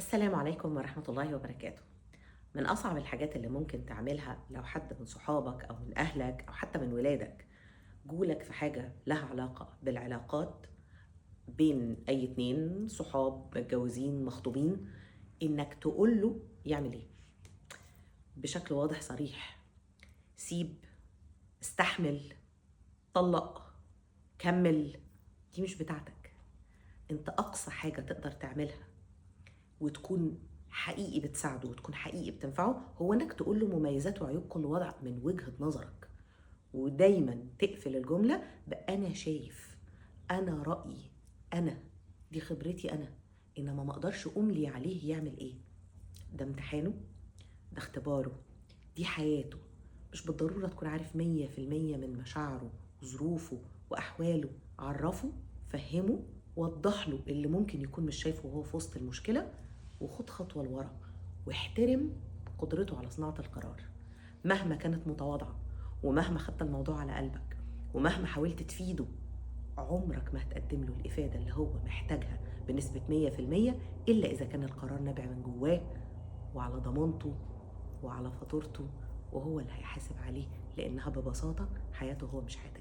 السلام عليكم ورحمة الله وبركاته. من أصعب الحاجات اللي ممكن تعملها لو حد من صحابك أو من أهلك أو حتى من ولادك جولك في حاجة لها علاقة بالعلاقات بين أي اتنين صحاب متجوزين مخطوبين، إنك تقوله يعمل إيه بشكل واضح صريح. سيب، استحمل، طلق، كمل. دي مش بتاعتك. انت أقصى حاجة تقدر تعملها وتكون حقيقي بتساعده وتكون حقيقي بتنفعه هو انك تقول له مميزات وعيوب كل وضع من وجهة نظرك، ودايما تقفل الجملة بأنا شايف، أنا رأيي، أنا دي خبرتي أنا، إنما ما أقدرش أملي عليه يعمل إيه. ده امتحانه، ده اختباره، دي حياته. مش بالضرورة تكون عارف 100% من مشاعره وظروفه وأحواله. عرفه، فهمه، وضح له اللي ممكن يكون مش شايفه وهو في وسط المشكلة، وخد خطوة لورا واحترم قدرته على صناعة القرار. مهما كانت متواضعة، ومهما خدت الموضوع على قلبك، ومهما حاولت تفيده، عمرك ما هتقدم له الإفادة اللي هو محتاجها بنسبة 100% إلا إذا كان القرار نابع من جواه وعلى ضمانته وعلى فاتورته، وهو اللي هيحاسب عليه، لأنها ببساطة حياته هو مش حياتك.